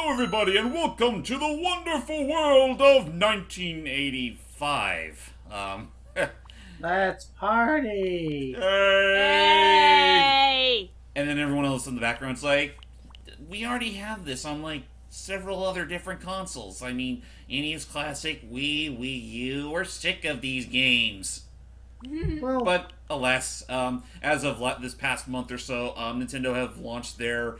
Hello, everybody, and welcome to the wonderful world of 1985. Let's party! Hey! And then everyone else in the background's like, we already have this on, like, several other different consoles. I mean, NES Classic, Wii, Wii U, we're sick of these games. Well, But, alas, as of this past month or so, Nintendo have launched their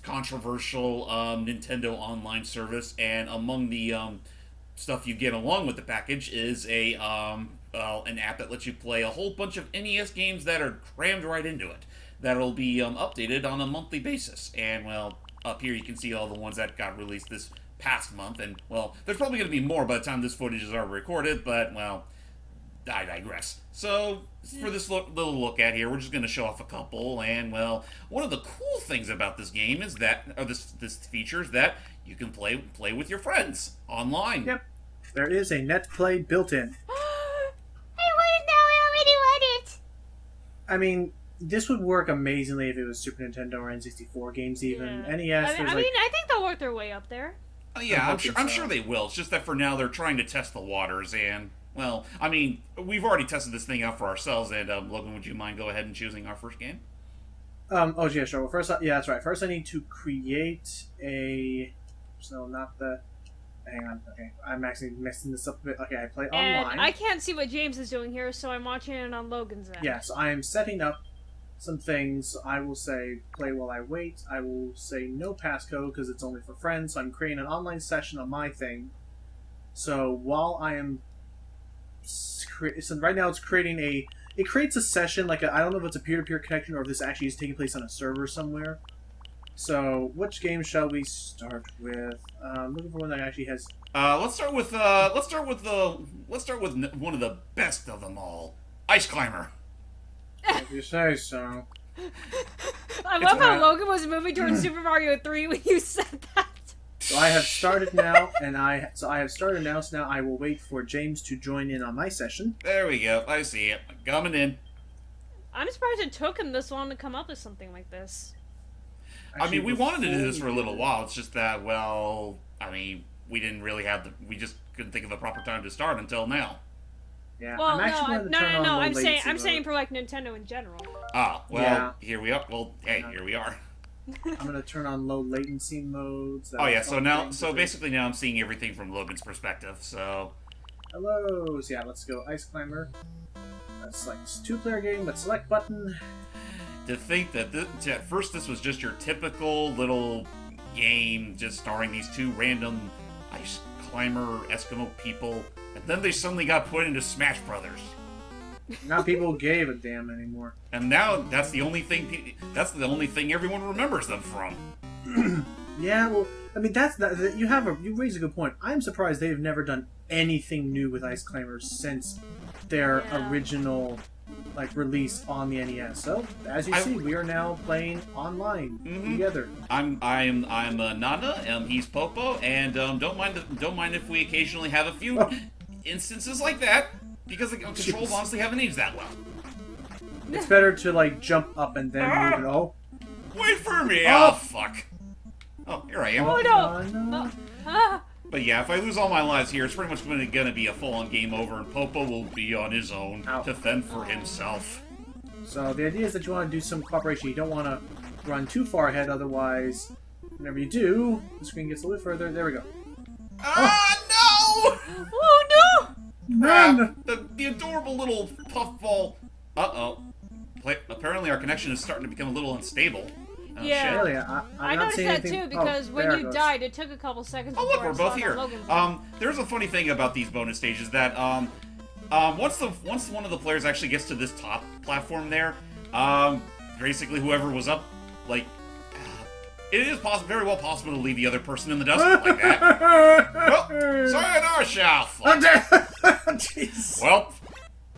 controversial Nintendo Online service, and among the stuff you get along with the package is an app that lets you play a whole bunch of NES games that are crammed right into it. That'll be updated on a monthly basis. And, well, up here you can see all the ones that got released this past month. And, well, there's probably going to be more by the time this footage is already recorded, but, well, I digress. So, for this little look at here, we're just going to show off a couple. And, well, one of the cool things about this game is that, or this feature is that you can play with your friends online. Yep. There is a net play built in. I want it now, I already want it! I mean, this would work amazingly if it was Super Nintendo or N64 games even. Yeah. NES, I mean, I think they'll work their way up there. Yeah, I'm sure they will. It's just that for now they're trying to test the waters, and, well, I mean, we've already tested this thing out for ourselves, and, Logan, would you mind go ahead and choosing our first game? Oh, yeah, sure. Well, first, yeah, that's right. First I need to create a... So, not the... Hang on. Okay, I'm actually messing this up a bit. Okay, I play online. And I can't see what James is doing here, so I'm watching it on Logan's end. Yes, I am setting up some things. I will say play while I wait. I will say no passcode because it's only for friends. So I'm creating an online session on my thing. So while I am... So right now it's creating a... It creates a session, like I don't know if it's a peer-to-peer connection or if this actually is taking place on a server somewhere. So, which game shall we start with? Looking for one that actually has... Let's start with one of the best of them all, Ice Climber. If you say so. I love how Logan was moving towards Super Mario 3 when you said that. So I have started now, so now I will wait for James to join in on my session. There we go. I see it. Coming in. I'm surprised it took him this long to come up with something like this. I mean, we wanted to do this before for a little while. It's just that, well, I mean, we didn't really have we just couldn't think of the proper time to start until now. Yeah, Well, I'm actually going to turn on no. low I'm latency saying mode. for like Nintendo in general. Ah, well, Yeah. here we are. Well, hey, here we are. I'm going to turn on low latency modes. Oh yeah, so basically now I'm seeing everything from Logan's perspective. So. Hello. So yeah, let's go Ice Climber. That's like a two-player game, but select button. To think that at first this was just your typical little game, just starring these two random ice climber Eskimo people, and then they suddenly got put into Smash Brothers. Now people gave a damn anymore. And now that's the only thing. That's the only thing everyone remembers them from. Yeah, well, I mean you raise a good point. I'm surprised they've never done anything new with Ice Climbers since their original release on the NES. So as you see, we are now playing online together. I'm Nana. He's Popo, and don't mind if we occasionally have a few instances like that because the controls honestly haven't aged that well. It's better to jump up and then move it. Oh, wait for me! Oh fuck! Oh, here I am. Oh no! But yeah, if I lose all my lives here, it's pretty much going to be a full-on game over, and Popo will be on his own to fend for himself. So the idea is that you want to do some cooperation. You don't want to run too far ahead, otherwise, whenever you do, the screen gets a little further. There we go. Ah, no! Oh no! Run! The adorable little puffball. Uh-oh. Apparently our connection is starting to become a little unstable. Oh, Yeah. shit. Really, I not noticed seeing that anything. too because there when it you goes. died, it took a couple seconds. Oh look, before we're I saw both it here. on Logan's end. There's a funny thing about these bonus stages that once one of the players actually gets to this top platform there, basically whoever was up, it is very well possible to leave the other person in the dust like that. Well, sayonara, shall. Jeez. Well.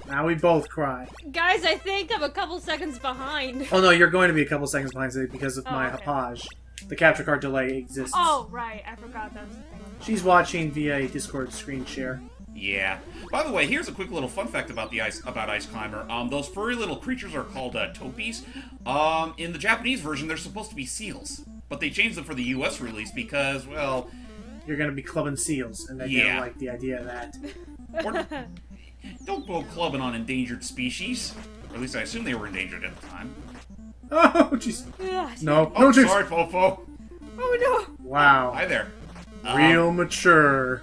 Now we both cry. Guys, I think I'm a couple seconds behind. Oh no, you're going to be a couple seconds behind because of my okay. hoppage. The capture card delay exists. Oh, right. I forgot that was the thing. She's watching via Discord screen share. Yeah. By the way, here's a quick little fun fact about Ice Climber. Those furry little creatures are called topies. In the Japanese version, they're supposed to be seals. but they changed them for the U.S. release because, well, You're gonna be clubbing seals, and they don't like the idea of that. or, don't go clubbing on endangered species. Or at least I assume they were endangered at the time. Oh, jeez. No, Oh, no, jeez. sorry, Fofo. Oh Wow. Hi there. Real mature.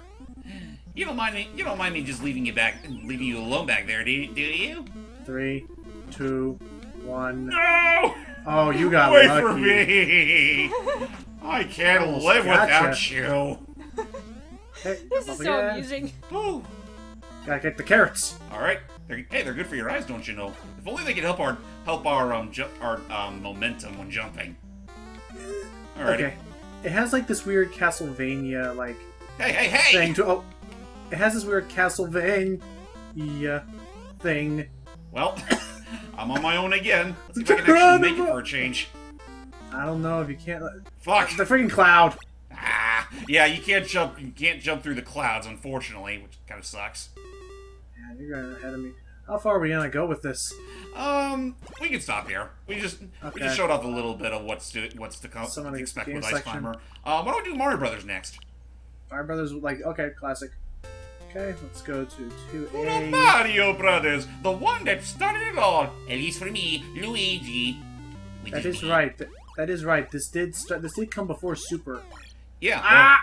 You don't mind me just leaving you alone back there, do you? 3, 2, 1. No! Oh, you got Wait lucky. for me! I can't Almost live gotcha. without you. Hey, This is up so again. amusing. Ooh. Gotta get the carrots. All right. They're good for your eyes, don't you know? If only they could help our momentum when jumping. Alrighty. Okay. It has like this weird Castlevania like Hey! thing to. Oh, it has this weird Castlevania thing. Well, I'm on my own again. Let's see if I can actually make it for a change. I don't know if you can't. Fuck. The freaking cloud. Yeah, you can't jump. You can't jump through the clouds, unfortunately, which kind of sucks. Yeah, you're going ahead of me. How far are we gonna go with this? We can stop here. We just Okay. showed off a little bit of what's to come. Some of To the expect game with Ice section. Climber. Why don't we do Mario Brothers next? Fire Brothers, like, okay, classic. Okay, let's go to Well, 2A. Mario Brothers, the one that started it all. At least for me, Luigi. That is right. That is right. This did come before Super. Yeah.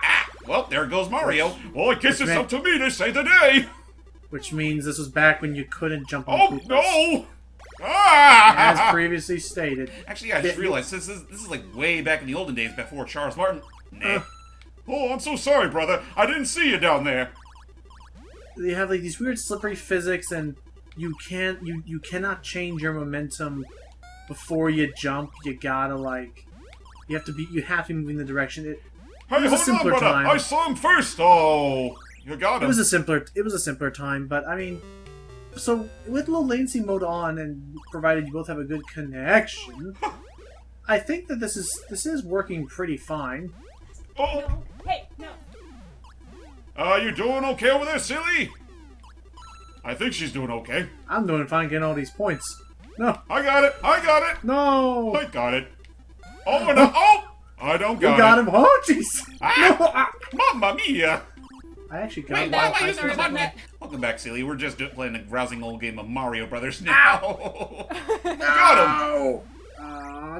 Well, there goes Mario. Well, I guess it's up to me to say the day. Which means this was back when you couldn't jump on Oh Koopas. no! As previously stated. Actually, I just realized this is like way back in the olden days before Charles Martin. Nah. Oh, I'm so sorry, brother. I didn't see you down there. They have like these weird slippery physics, and you cannot change your momentum before you jump. You gotta you have to move in the direction. It Hey, was a hold on, simpler brother. time. I saw him first. Oh, you got him. It was a simpler time, but I mean, so with low latency mode on, and provided you both have a good connection, I think that this is working pretty fine. Oh, no. Hey, no. you doing okay over there, silly? I think she's doing okay. I'm doing fine getting all these points. No, I got it. no, I got it. Oh no! Oh, I don't you got got it. him. Oh, jeez. Ah! No, ah. Mamma mia! I actually got Wait, him. why am I I using the thought- button? Welcome back, silly. We're just playing a rousing old game of Mario Brothers now. Got No!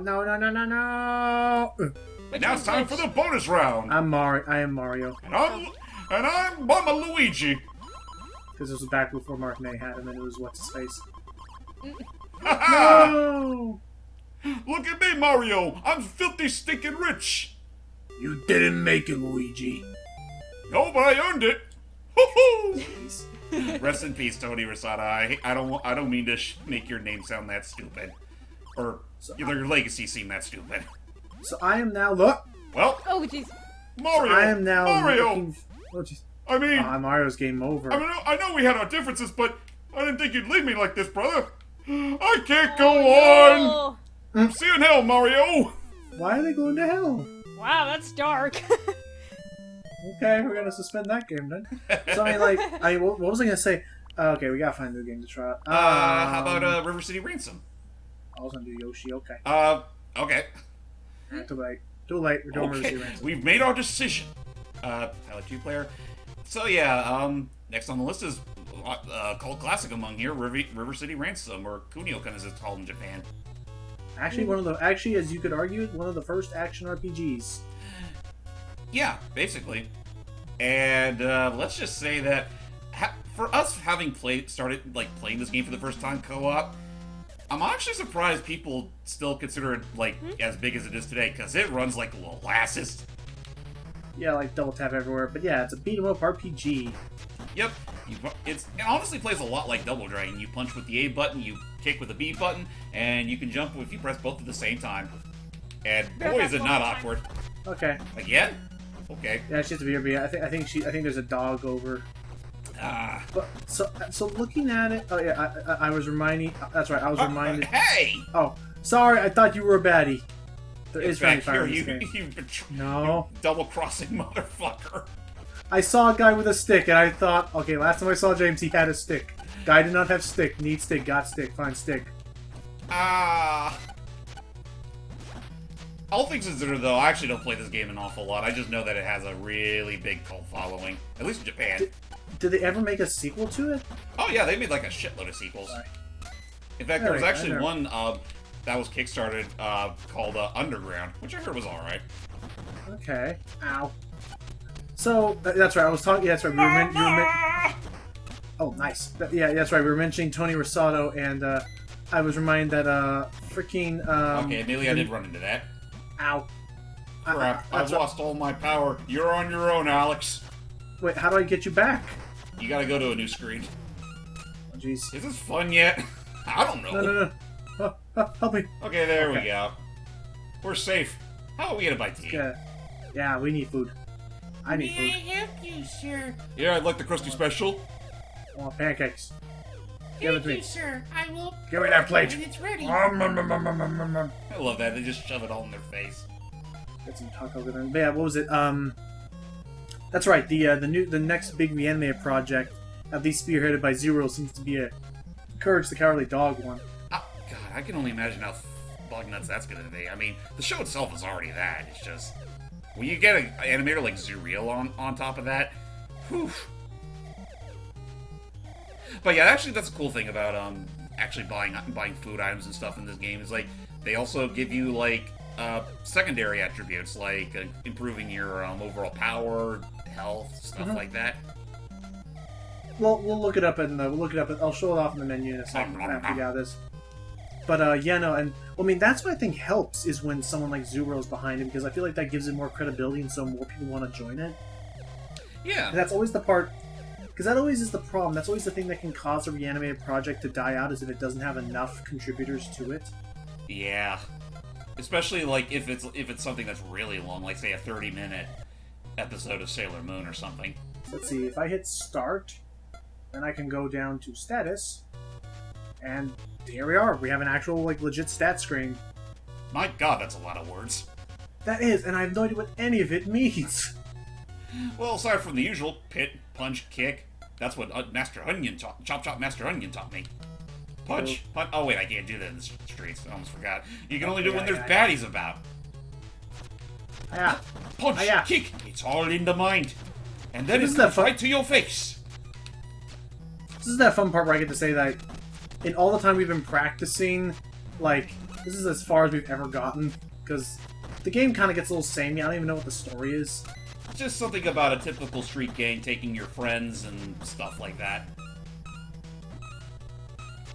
No. him. Now it's time for the bonus round. I am Mario. And I'm Mama Luigi. Because this was back before Mark May had him, and it was what's his face. Ha No! Look at me, Mario. I'm filthy, stinking rich. You didn't make it, Luigi. No, but I earned it. Hoo-hoo! Rest in peace, Tony Rosada. I don't mean to make your name sound that stupid, or your legacy seem that stupid. So I am now look. Well, Oh, jeez. Mario. I am now Mario. looking. Oh, jeez. I mean, Mario's game over. I know we had our differences, but I didn't think you'd leave me like this, brother. I can't go Oh, on. See you in hell, Mario. Why are they going to hell? no. Wow, that's dark. Okay, we're gonna suspend that game then. So I mean, what was I gonna say? Okay, we gotta find a new game to try. How about River City Ransom? I was gonna do Yoshi. Okay. Okay. Too late. Too late. We're doing River Okay, City Ransom. we've made our decision. Pilot 2 player. So yeah, next on the list is cult classic among here, River City Ransom, or Kunio-kun as it's called in Japan. Actually, as you could argue, one of the first action RPGs. Yeah, basically. And let's just say that for us having started playing this game for the first time co-op, I'm actually surprised people still consider it as big as it is today, because it runs like molasses. Yeah, like double tap everywhere. But yeah, it's a beat 'em up RPG. Yep, it honestly plays a lot like Double Dragon. You punch with the A button, you kick with the B button, and you can jump if you press both at the same time. And boy, is it not awkward. Okay. Again? Okay. Yeah, she has to be here. I think there's a dog over. Ah. But so looking at it. Oh yeah, I was reminding. That's right. I was reminded. Hey! Oh, sorry. I thought you were a baddie. There is friendly back fire here, in this game. you No. double-crossing motherfucker. I saw a guy with a stick, and I thought, okay, last time I saw James, he had a stick. Guy did not have stick. Need stick. Got stick. Find stick. Ah. All things considered, though, I actually don't play this game an awful lot. I just know that it has a really big cult following, at least in Japan. Did they ever make a sequel to it? Oh yeah, they made like a shitload of sequels. Sorry. In fact, there was actually one that was kickstarted called Underground, which I heard was alright. Okay. Ow. So that's right. I was talking. Yeah, that's right. Oh, nice. Yeah, that's right. We were mentioning Tony Rosato, and I was reminded that freaking. Okay, maybe I did run into that. Ow. Crap! I've lost all my power. You're on your own, Alex. Wait, how do I get you back? You gotta go to a new screen. Oh, jeez. Is this fun yet? I don't know. No. Help me. Okay, there we go. We're safe. How about we get a bite to eat? Yeah, we need food. I need food. May I help you, sir? Yeah, I'd like the crusty special. I want pancakes. Give it Thank to you, me. sir. I will. Give me that plate. When it's ready. I love that. They just shove it all in their face. Get some taco with them. But yeah, what was it? That's right. The next big reanimated project, at least spearheaded by Zero, seems to be a Courage the Cowardly Dog one. Oh, God, I can only imagine how bug nuts that's gonna be. I mean, the show itself is already that. It's just when you get an animator like Zuriel on top of that, whew. But yeah, actually, that's a cool thing about actually buying food items and stuff in this game is like they also give you like secondary attributes like improving your overall power, health, stuff like that. Well, we'll look it up and I'll show it off in the menu in a second after we got this. But yeah, no, and I mean that's what I think helps is when someone like Zuro's behind it because I feel like that gives it more credibility and so more people want to join it. Yeah, And that's always the part. Because that always is the problem. That's always the thing that can cause a reanimated project to die out is if it doesn't have enough contributors to it. yeah. Especially like if it's something that's really long, like say a 30-minute episode of Sailor Moon or something. Let's see, if I hit start, then I can go down to status, and here we are. We have an actual like legit stat screen. My God, that's a lot of words. That is, and I have no idea what any of it means. Well, aside from the usual pit, punch, kick, that's what Master Onion Chop Master Onion taught me. Punch. Oh wait, I can't do that in the streets. I almost forgot. You can only do it when there's baddies about. Ah, Punch, kick. It's all in the mind, and then Isn't it that comes fun? right to your face. this is that fun part where I get to say that in all the time we've been practicing, like, this is as far as we've ever gotten, because the game kind of gets a little samey. I don't even know what the story is. Just something about a typical street gang taking your friends and stuff like that.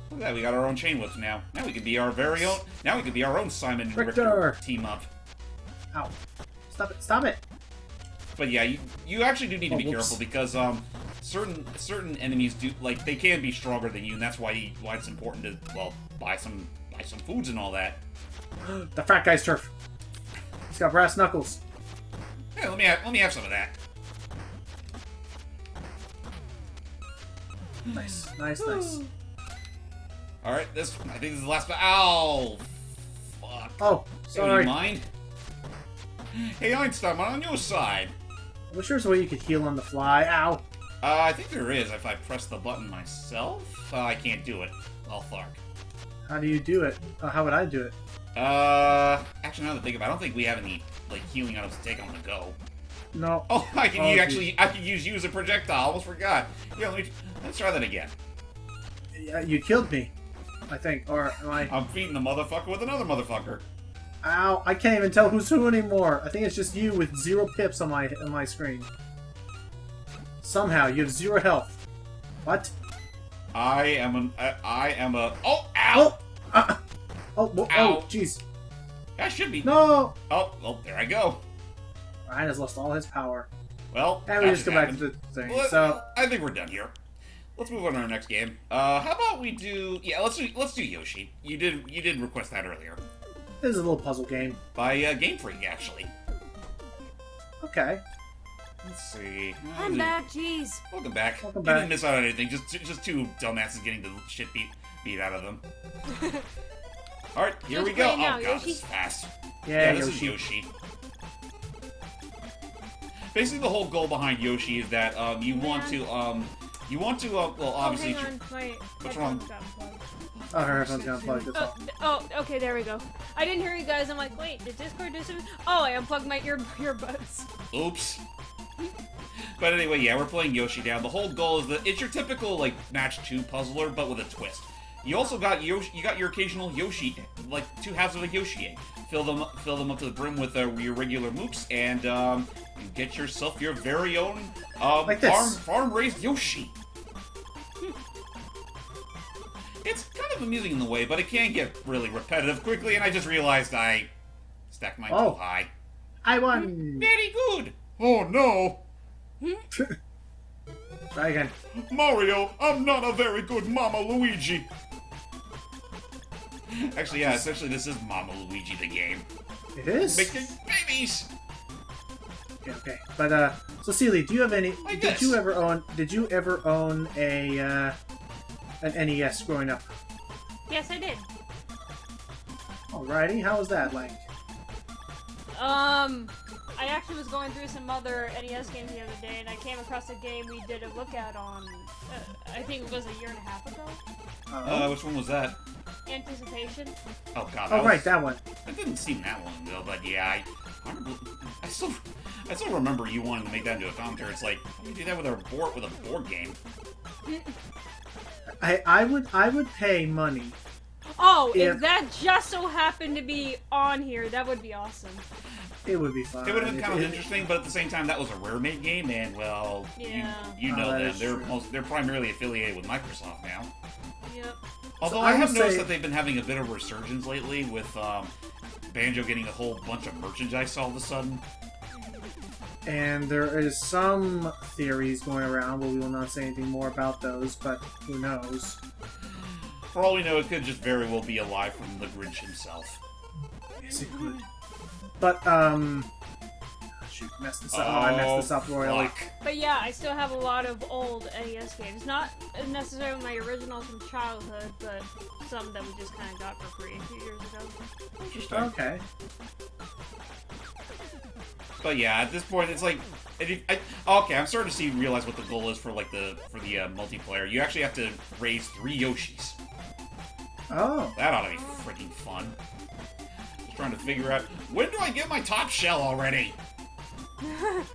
Look at that, we got our own chain whips now. Now we can be our very own. Now we can be our own Simon and Richter team up. Ow. Stop it. Stop it. But yeah, you actually do need to be whoops. careful because certain enemies do like they can be stronger than you, and that's why it's important to buy some foods and all that. The fat guy's turf. He's got brass knuckles. Yeah, let me have some of that. Nice. Nice. All right, I think this is the last. Ow! Fuck. Oh, Do you sorry. mind? Hey Einstein, I'm on your side. I'm sure there's a way you could heal on the fly. Ow. I think there is if I press the button myself. I can't do it. I'll Thark. How do you do it? How would I do it? Actually, now that I think about it, I don't think we have any like healing items to take on the go. No. Oh, I can geez. I can use you as a projectile. I almost forgot. Yeah, let's try that again. Yeah, you killed me. I think. Or am I? I'm feeding a motherfucker with another motherfucker. Ow! I can't even tell who's who anymore. I think it's just you with 0 pips on my screen. Somehow you have 0 health. What? I am a. Oh, ow! Oh! Ow. Oh! Jeez! That should be. No! Oh, well, there I go. Ryan has lost all his power. Well, And we that just go should back happen. to the thing. Well, So I think we're done here. Let's move on to our next game. How about we do? Yeah, let's do Yoshi. You did request that earlier this is a little puzzle game. by Game Freak, actually. Okay. Let's see. I'm back, jeez. Welcome back. Welcome You back. didn't miss out on anything. Just two dumbasses getting the shit beat out of them. All right, here we go. Yoshi, now, Oh god, Yoshi. this is fast. Yeah, This is Yoshi. Basically, the whole goal behind Yoshi is that you want to well, obviously. Oh, hang on. My What's wrong? headphones got plugged. Oh, her headphones got unplugged. That's all. Okay, there we go. I didn't hear you guys. I'm like, wait, did Discord do something? Oh, I unplugged my earbuds. Oops. But anyway, yeah, we're playing Yoshi Down. The whole goal is that it's your typical like match 2 puzzler, but with a twist. You also got Yoshi. You got your occasional Yoshi, like 2 halves of a Yoshi egg. Fill them up to the brim with your regular mooks, and you get yourself your very own Like this. farm-raised Yoshi. It's kind of amusing in the way, but it can get really repetitive quickly, and I just realized I stacked mine too high. I won! Very good! Oh no! Try again. Mario, I'm not a very good Mama Luigi! Actually, yeah, essentially this is Mama Luigi the game. It is? Making babies! Okay. But, so Seely, do you have any... Like Did this. you ever own a, an NES growing up? Yes, I did. Alrighty, how was that like? I actually was going through some other NES games the other day, and I came across a game we did a look at on, I think it was a year and a half ago. Which one was that? Anticipation. Oh god, Oh, right, that one. That didn't seem that long ago, but yeah, I still remember you wanting to make that into a commentary. It's like, how do you do that with a board game? I would pay money. Oh, If- if that just so happened to be on here, that would be awesome. It would be fun. It would have been kind of interesting, but at the same time, that was a Rare-made game, and well, Yeah. you know that them. is They're true. they're primarily affiliated with Microsoft now. Yep. Although So I I have would noticed say- that they've been having a bit of a resurgence lately with Banjo getting a whole bunch of merchandise all of a sudden. And there is some theories going around, but we will not say anything more about those, but who knows. For all we know, it could just very well be a lie from the Grinch himself. Yes, it could. But, shoot, messed this up. Oh, I messed this up royally. Fuck. But yeah, I still have a lot of old NES games. Not necessarily my originals from childhood, but some that we just kind of got for free a few years ago. Interesting. Okay. But yeah, at this point, it's like, okay, I'm starting to realize what the goal is for like the multiplayer. You actually have to raise 3 Yoshis. Oh. That ought to be freaking fun. Just trying to figure out, when do I get my top shell already?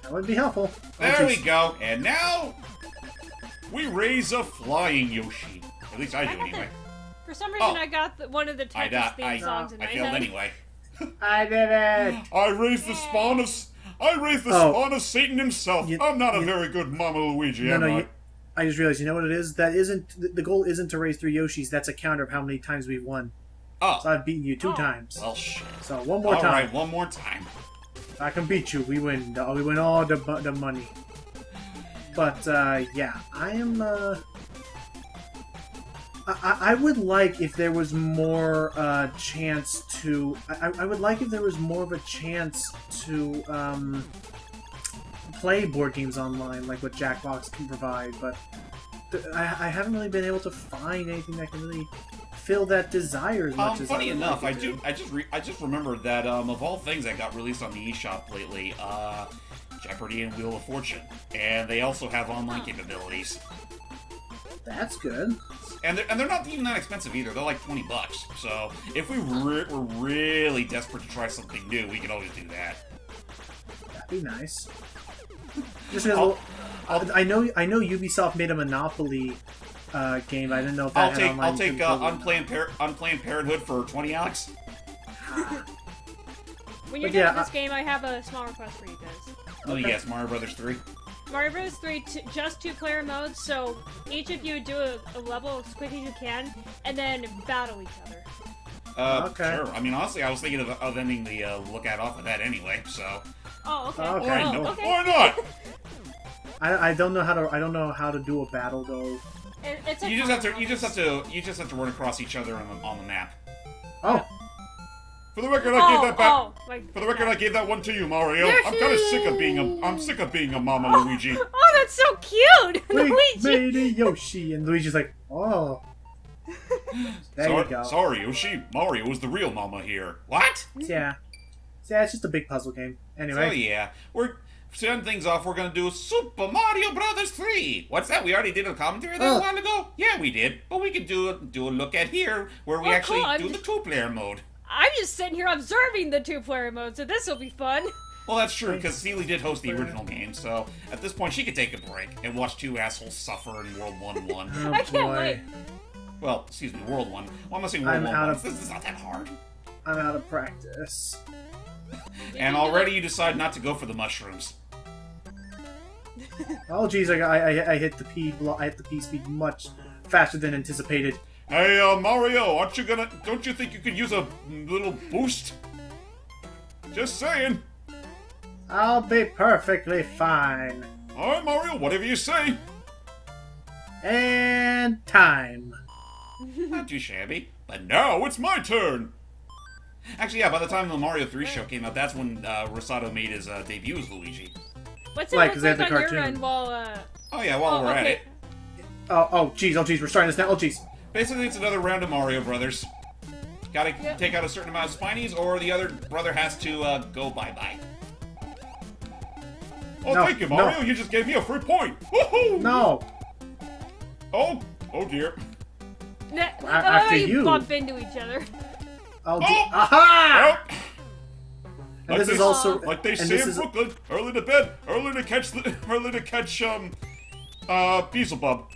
That would be helpful. There we go. And now we raise a flying Yoshi. At least I do anyway. For some reason, Oh. I got one of the Tetris theme songs in my I failed head. anyway. I did it! I raised the spawn of spawn of Satan himself. I'm not a very good Mama Luigi, am I? I just realized, you know what it is? That isn't, the goal isn't to raise 3 Yoshis, that's a counter of how many times we've won. Oh, So I've beaten you 2 times. well, shit. So one more time. Alright, one more time. If I can beat you, we win. We win all the money. But, yeah, I am, I would like if there was more, chance to... I would like if there was more of a chance to, play board games online, like what Jackbox can provide, but I haven't really been able to find anything that can really fill that desire as much as Funny I would enough, like it to. I just remembered that of all things that got released on the eShop lately, Jeopardy and Wheel of Fortune, and they also have online capabilities. That's good. And they're not even that expensive either. They're like $20. So if we were really desperate to try something new, we could always do that. That'd be nice. Just because I know Ubisoft made a Monopoly game. I didn't know if that had online I'll take capability. Unplanned Parenthood for 20, Alex. When you're But done yeah, with this game, I have a small request for you guys. Let me guess, Mario Brothers 3. Mario Bros. 3, just 2-player modes, so each of you do a level as quick as you can, and then battle each other. Okay. Sure. I mean, honestly, I was thinking of ending the lookout off of that anyway. So Oh, okay. Okay. Oh, no, okay. why not? I don't know how to do a battle though. It's a You just have to run across each other on the map. Oh, For the record, I gave that back. Like, For the record, I gave that one to you, Mario. Yoshi! I'm kind of sick of being a Mama Luigi. Oh, that's so cute! we Luigi! made a Yoshi, and Luigi's like, oh. There you go. Sorry, Yoshi. Mario was the real Mama here. What? Yeah, it's just a big puzzle game. Anyway, So yeah, send things off, we're gonna do Super Mario Brothers 3. What's that? We already did a commentary there a while ago? Yeah, we did. But we could do a look at here, where we actually cool. do the 2-player mode. I'm just sitting here observing the 2-player mode, so this will be fun. Well, that's true, because Seely did host the original game, so at this point she could take a break and watch two assholes suffer in World 1-1. Oh, I can't boy. wait. Well, excuse me, World 1. Well, I'm not saying World 1. This is not that hard. I'm out of practice. And already you decide not to go for the mushrooms. Oh geez, I hit the P speed much faster than anticipated. Hey, Mario, don't you think you could use a little boost? Just saying. I'll be perfectly fine. Alright, Mario, whatever you say. And time. Not too shabby. But now it's my turn. Actually, yeah, by the time the Mario 3 show came out, that's when Rosato made his debut as Luigi. What's it Right, look 'cause they had like the on your cartoon. end while, Oh yeah, while we're at okay. it. Oh geez, we're starting this now. Oh geez. Basically, it's another round of Mario Brothers. Gotta take out a certain amount of Spinies, or the other brother has to go bye-bye. Oh, No, thank you, Mario. no. You just gave me a free point. Woohoo! No. Oh dear. After you you. bump into each other. Oh, Oh! aha! Well, And this is also like they and say this in is Brooklyn, early to bed, early to catch Beelzebub.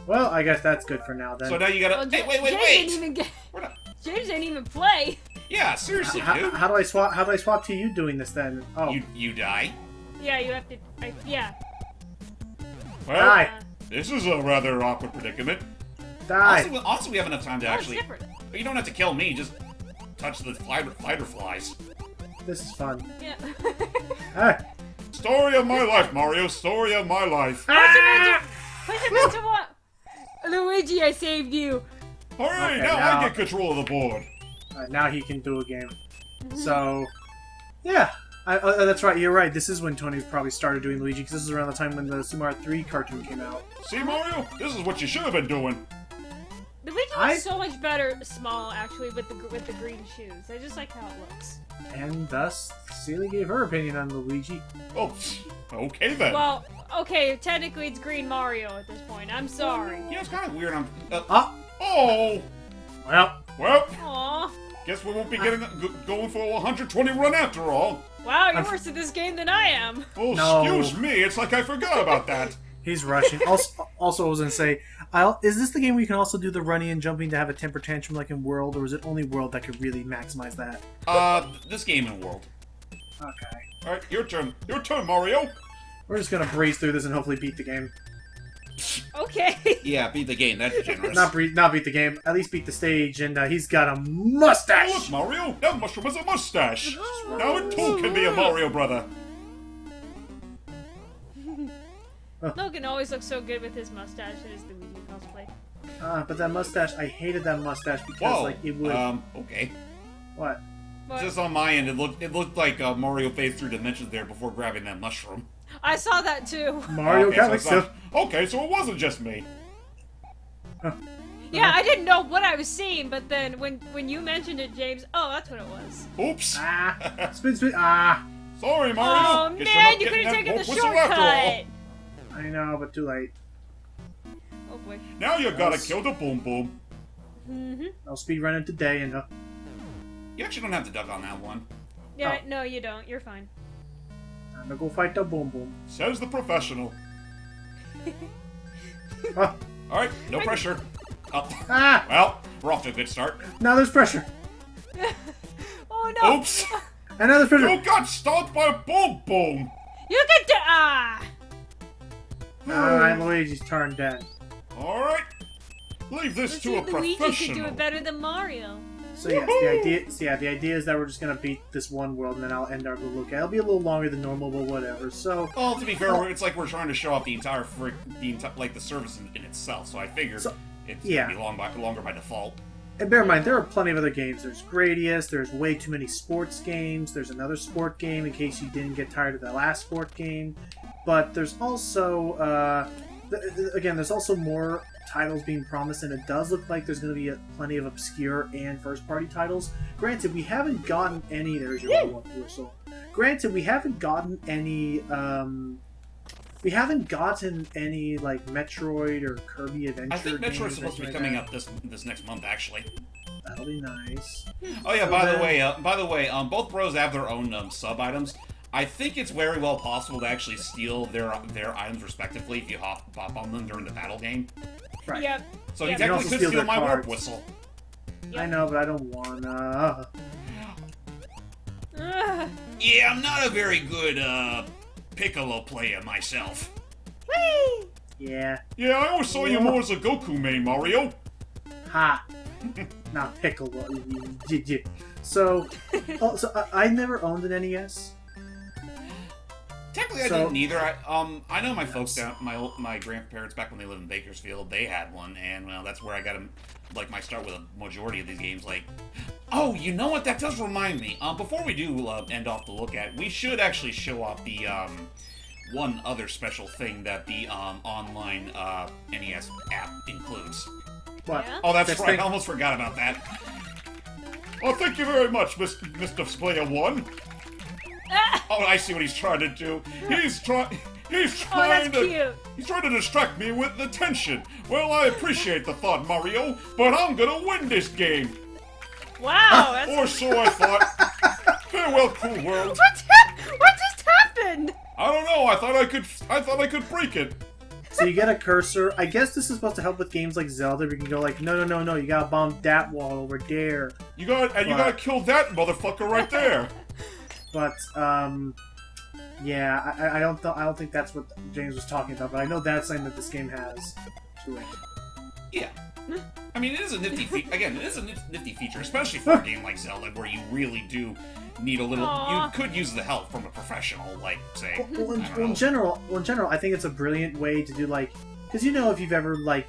well, I guess that's good for now then. So now you gotta. Well, Hey, wait! James didn't even get. We're not. James didn't even play. Yeah, seriously, dude. How do I swap? How do I swap to you doing this then? Oh, You die. Yeah, you have to. Yeah. Well, die, this is a rather awkward predicament. die. Also, we have enough time to Oh, it's actually. different. You don't have to kill me. Just touch the fighter flies. This is fun. Yeah. Ah. Story of my life, Mario. Story of my life. Push him into what? Luigi, I saved you. Hooray! Okay, now now- I get control of the board. Now he can do a game. So, yeah. That's right, you're right. This is when Tony probably started doing Luigi, because this is around the time when the Super Mario 3 cartoon came out. See, Mario? This is what you should have been doing. Luigi I- looks so much better small, actually, with the green shoes. I just like how it looks. And thus, Celia gave her opinion on Luigi. Oh, okay then. Well, okay, technically it's Green Mario at this point. I'm sorry. Yeah, it's kind of weird. Ah! Oh! Well, Aww. Guess we won't be going for a 120 run after all. Wow, you're worse at this game than I am. Oh, No. excuse me. It's like I forgot about that. he's rushing. Also, I was going to say, is this the game where you can also do the running and jumping to have a temper tantrum like in World, or is it only World that could really maximize that? This game in World. Okay. All right, your turn. Your turn, Mario. We're just going to breeze through this and hopefully beat the game. Okay. Yeah, beat the game. That's generous. Not beat the game, at least beat the stage, and he's got a Look, mustache! Mario, that mushroom has a mustache. Now it too can be a Mario brother. Logan always looks so good with his mustache in his Luigi cosplay. But that mustache, I hated that mustache because, Whoa. like, it would... Okay. What? But Just on my end, it looked like Mario phased through dimensions there before grabbing that mushroom. I saw that too. Mario Okay, Galaxy. so it's not- okay, so it wasn't just me. Yeah, I didn't know what I was seeing, but then when you mentioned it, James, oh, that's what it was. Oops. Ah! Spin! Ah! Sorry, Mario. Oh Guess you're man, not you getting could have that taken the wolf whistle after all. shortcut. I know, but too late. Oh boy. Now you gotta kill the boom boom. I'll speedrun it today, and You actually don't have to duck on that one. Yeah, Oh. no, you don't. You're fine. I'm gonna go fight the boom boom. Says the professional. Ah! Alright, no pressure. Oh, Ah! well, we're off to a good start. Now there's pressure! Oh no! Oops! And now there's pressure! You got stomped by a boom boom! You get to Alright, Luigi's turn then. Alright. Leave this Let's to see a if Luigi can do professional. it better than Mario. So yeah, the idea is that we're just gonna beat this one world, and then I'll end our little look. It'll be a little longer than normal, but whatever. So, Well, to be fair, it's like we're trying to show off the entire the service in itself. So I figured So, it's yeah. gonna be longer by default. and bear in mind, there are plenty of other games. There's Gradius, there's way too many sports games, there's another sport game in case you didn't get tired of that last sport game. But there's also, again, there's also more titles being promised, and it does look like there's going to be plenty of obscure and first-party titles. Granted, we haven't gotten any. There's your one whistle. granted, we haven't gotten any. We haven't gotten any like Metroid or Kirby Adventure. I think games Metroid's supposed to be like coming that. up this next month, actually. That'll be nice. Oh yeah. So By then- the way, both bros have their own sub items. I think it's very well possible to actually steal their items respectively if you hop on them during the battle game. Right. Yep. So Yeah. you You can technically also could steal steal their my warp cards. whistle. I know, but I don't wanna. Ugh. Yeah, I'm not a very good Piccolo player myself. Whee! Yeah. Yeah, I always saw you more as a Goku main, Mario. Ha. Not Piccolo. So, I never owned an NES. Technically, I So- didn't either. I know my folks down, my grandparents back when they lived in Bakersfield, they had one, and well, that's where I got my start with a majority of these games. Like, oh, you know what? That does remind me. Before we do end off the look at, we should actually show off the one other special thing that the online NES app includes. What? Yeah? Oh, that's This right. thing- I almost forgot about that. Oh, thank you very much, Mr. Player One. Oh, I see what he's trying to do. He's trying Oh, that's to. cute. He's trying to distract me with attention. Well, I appreciate the thought, Mario, but I'm gonna win this game. Wow, that's Or so I thought. Farewell, cool world. what just happened? I don't know. I thought I could break it. So you get a cursor. I guess this is supposed to help with games like Zelda, where you can go like, no, you gotta bomb that wall over there. You gotta kill that motherfucker right there. But yeah, I don't think that's what James was talking about. But I know that's something that this game has to it. Yeah. I mean, it is a nifty again, it is a nifty feature, especially for a game like Zelda, where you really do need a little. Aw. You could use the help from a professional, like say. Well, I don't know. in general, I think it's a brilliant way to do like, because you know if you've ever like,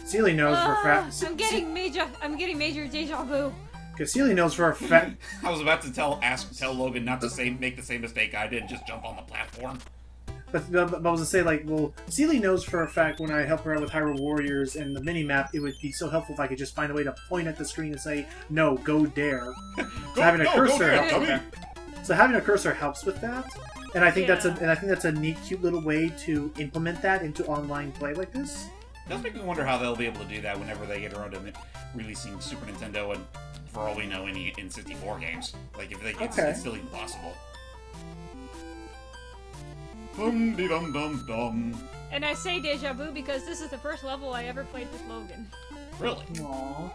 Sealy knows for a fact. I'm getting major deja vu. Because Sealy knows for a fact. I was about to tell Logan not to make the same mistake I did, just jump on the platform. But I was gonna say, like, well, Sealy knows for a fact when I help her out with Hyrule Warriors and the minimap, it would be so helpful if I could just find a way to point at the screen and say, "No, go there." So having a cursor there, helps with dummy. that. So having a cursor helps with that, and I think Yeah. that's a neat, cute little way to implement that into online play like this. It does make me wonder how they'll be able to do that whenever they get around to releasing Super Nintendo and, for all we know, any N64 games. Like, if it's still even possible. Dum de dum dum dum. And I say deja vu because this is the first level I ever played with Logan. Really? Aww.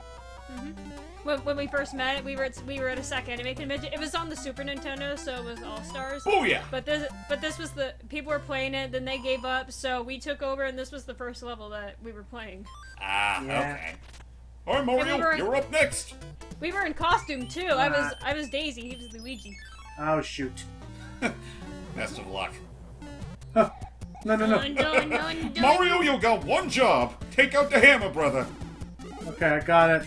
When we first met, we were at a second anime convention. It was on the Super Nintendo, so it was All Stars. Oh yeah. But this was the people were playing it, then they gave up, so we took over, and this was the first level that we were playing. Ah, Yeah. okay. All right, Mario, you're up next. We were in costume too. I was Daisy. He was Luigi. Oh shoot. Best of luck. Huh. No. Dun, dun, dun, dun. Mario, you got one job. Take out the hammer, brother. Okay, I got it.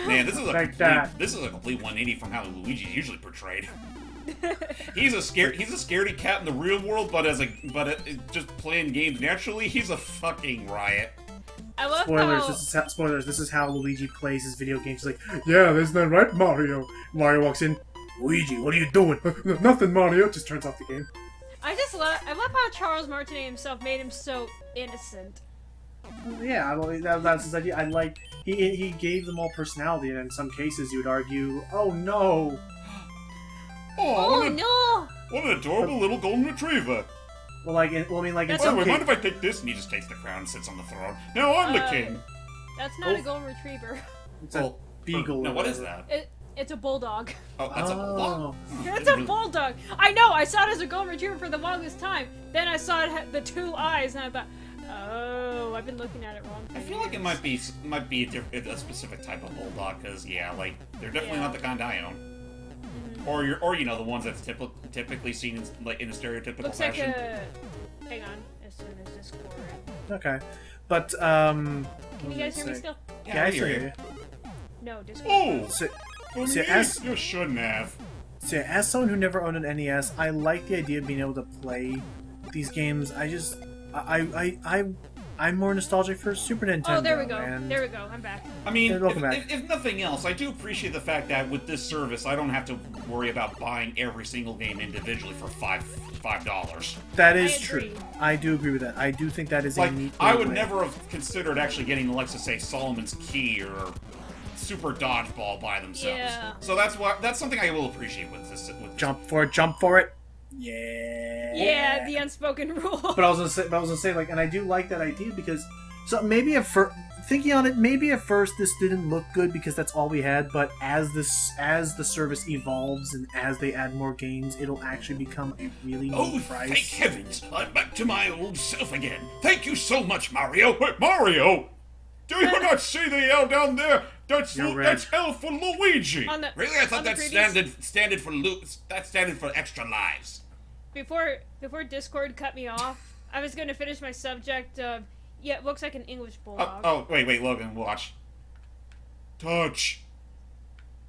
Man, this is Like that. this is a complete 180 from how Luigi's usually portrayed. He's a scaredy cat in the real world, but just playing games naturally, he's a fucking riot. I love Spoilers. how Spoilers. This is how Luigi plays his video games. He's like, yeah, isn't that right, Mario? Mario walks in. Luigi, what are you doing? Nothing, Mario. Just turns off the game. I love how Charles Martinet himself made him so innocent. Yeah, that's his idea. I like he gave them all personality, and in some cases, you would argue, oh no. Oh no! What an adorable little golden retriever. Well, in That's By the some way, mind cases, if I take this? And he just takes the crown and sits on the throne. Now I'm the king. That's not a golden retriever. it's a beagle. No, or what is whatever. that? It's a bulldog. Oh, that's a bulldog. It's a bulldog. I know. I saw it as a golden retriever for the longest time. Then I saw it had the two eyes, and I thought, oh, I've been looking at it wrong. I feel like it might be a specific type of bulldog, because like they're definitely not the kind I own. Or the ones that's typically seen in a stereotypical Looks like fashion. a. Hang on. As soon as this core. Okay, but Can you guys hear me still? Yeah, I hear you. No, Discord. Oh, So, for See, me, as- you shouldn't have. so as someone who never owned an NES, I like the idea of being able to play these games. I'm more nostalgic for Super Nintendo. Oh, there we go. And There we go. I'm back. I mean, Yeah, welcome back. if nothing else, I do appreciate the fact that with this service, I don't have to worry about buying every single game individually for $5. That is I agree. true. I do agree with that. I do think that is a Like, neat I would way. never have considered actually getting, like, say, Solomon's Key or Super Dodgeball by themselves. Yeah. So that's something I will appreciate with this. Jump for it. Yeah. Yeah, the unspoken rule. But I was gonna say, like, and I do like that idea because, so maybe thinking on it, maybe at first this didn't look good because that's all we had. But as the service evolves and as they add more games, it'll actually become a really neat price. Thank heavens! I'm back to my old self again. Thank you so much, Mario. Wait, Mario? Do you not see the L down there? That's L for Luigi. Really? I thought that's standard for extra lives. Before Discord cut me off, I was going to finish my subject of, yeah, it looks like an English bulldog. Wait, Logan, watch. Touch.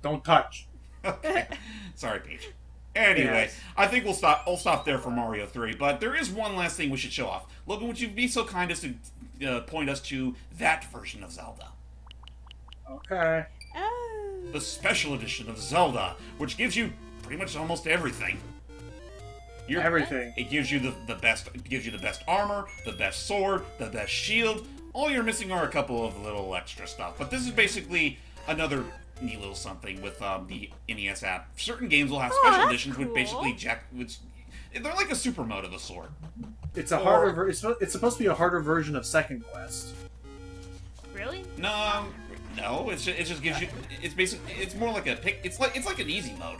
Don't touch. Okay. Sorry, Peach. Anyway, Yes. I think I'll stop there for Mario 3, but there is one last thing we should show off. Logan, would you be so kind as to point us to that version of Zelda? Okay. Oh. The special edition of Zelda, which gives you pretty much almost everything. Everything. It gives you the best. It gives you the best armor, the best sword, the best shield. All you're missing are a couple of little extra stuff. But this is basically another neat little something with the NES app. Certain games will have special editions, cool. which basically they're like a super mode of the sword. It's a harder. It's supposed to be a harder version of Second Quest. Really? No. It just gives you. It's basically. It's more like a pick. It's like an easy mode.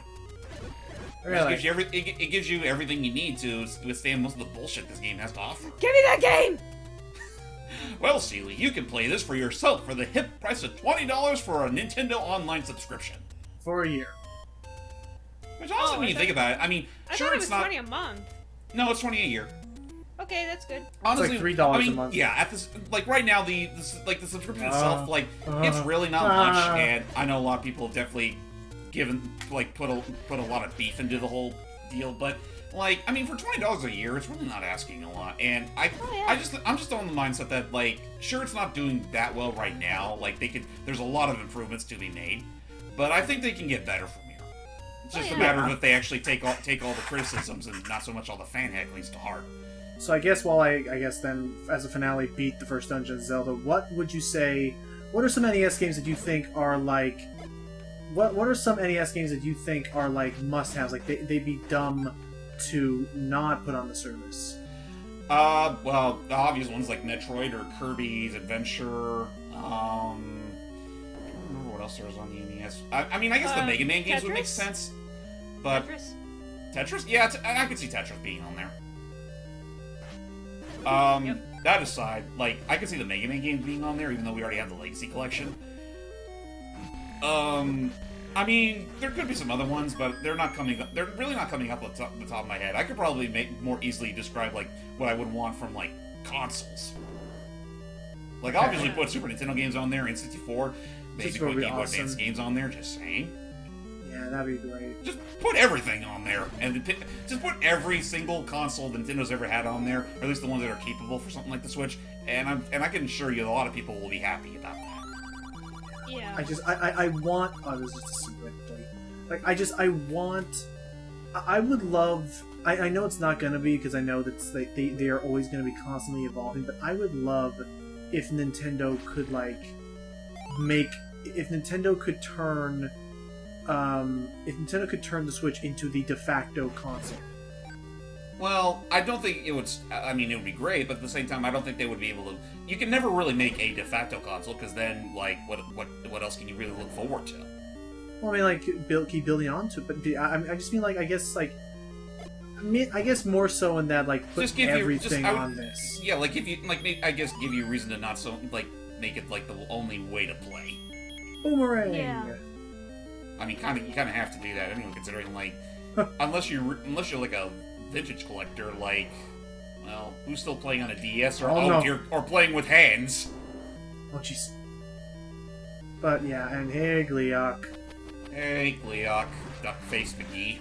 Really? It gives you everything you need to withstand most of the bullshit this game has to offer. Give me that game! Well, Seeley, you can play this for yourself for the hip price of $20 for a Nintendo Online subscription. For a year. Which also, when you think about it, I mean, I sure thought it it's was not. 20 a month. No, it's 20 a year. Okay, that's good. Honestly, It's like $3 I mean, a month. Yeah, at this, like right now, the subscription itself, it's really not much, and I know a lot of people have definitely put a lot of beef into the whole deal, but like, I mean, for $20 a year, it's really not asking a lot, and I'm just on the mindset that, like, sure, it's not doing that well right now, like there's a lot of improvements to be made, but I think they can get better from here. It's just a matter of if they actually take all the criticisms and not so much all the fan hecklings to heart. So I guess then, as a finale, beat the first Dungeon of Zelda. What would you say? What are some NES games that you think are like? What are some NES games that you think are like must-haves? Like they'd be dumb to not put on the service. Well, the obvious ones like Metroid or Kirby's Adventure. I don't remember what else there was on the NES. I mean, I guess the Mega Man games would make Tetris? sense. But Tetris? Yeah, I could see Tetris being on there. That aside, like, I could see the Mega Man games being on there, even though we already have the Legacy Collection. I mean, there could be some other ones, but they're really not coming up at the top of my head. I could probably more easily describe, like, what I would want from, like, consoles. Like, obviously put Super Nintendo games on there, N64, maybe put Game Boy Advance games on there, just saying. Yeah, that'd be great. Just put everything on there, and just put every single console Nintendo's ever had on there, or at least the ones that are capable for something like the Switch, and I can assure you a lot of people will be happy about that. Yeah. I want. Oh, this is just a secret. Like, I would love. I know it's not gonna be because I know that they are always gonna be constantly evolving. But I would love if Nintendo could if Nintendo could turn the Switch into the de facto console. Well, I don't think it would. I mean, it would be great, but at the same time, I don't think they would be able to. You can never really make a de facto console because then, like, what else can you really look forward to? Well, I mean, like, keep building onto it, but I just mean, like, I guess more so in that, like, put everything on this. Yeah, like if you I guess give you a reason to not so make it like the only way to play. Boomerang. Yeah. I mean, you kind of have to do that anyway, considering like unless you're like a vintage collector, like, well, who's still playing on a DS or or playing with hands? Oh jeez. But yeah, and hey, Gleok. Hey, Gleok, Duckface McGee.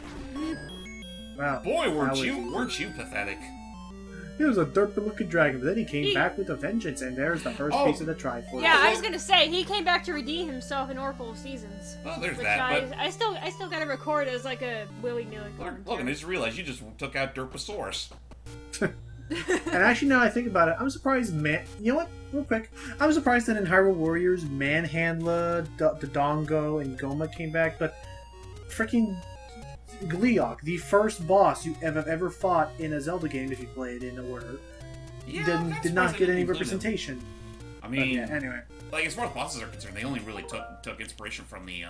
Wow. Boy, weren't you pathetic? He was a derpy-looking dragon, but then he came back with a vengeance, and there's the first piece of the Triforce. Yeah, I was gonna say he came back to redeem himself in Oracle of Seasons. Well, there's Which that. But I still gotta record as like a willy-nilly. Logan, I just realized you just took out Derposaurus. And actually, now I think about it, I'm surprised, you know what? Real quick. I'm surprised that in Hyrule Warriors, Manhandla, Dodongo, and Goma came back, but freaking Gleeok, the first boss you have ever fought in a Zelda game, if you play it in order, did not get any representation. I mean, yeah, anyway. Like, as far as bosses are concerned, they only really took inspiration from the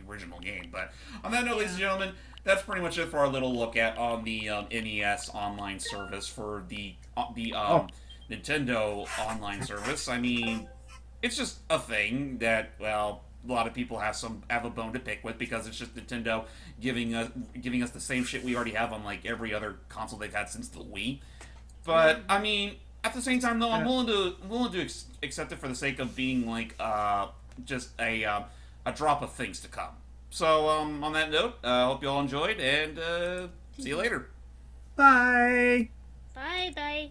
original game. But on that note, ladies and gentlemen, that's pretty much it for our little look at on the NES online service for the Nintendo online service. I mean, it's just a thing that, well, a lot of people have a bone to pick with, because it's just Nintendo giving us the same shit we already have on like every other console they've had since the Wii. But I mean, at the same time, though, I'm willing to accept it for the sake of being like just a drop of things to come. So on that note, I hope you all enjoyed, and see you later. Bye. Bye.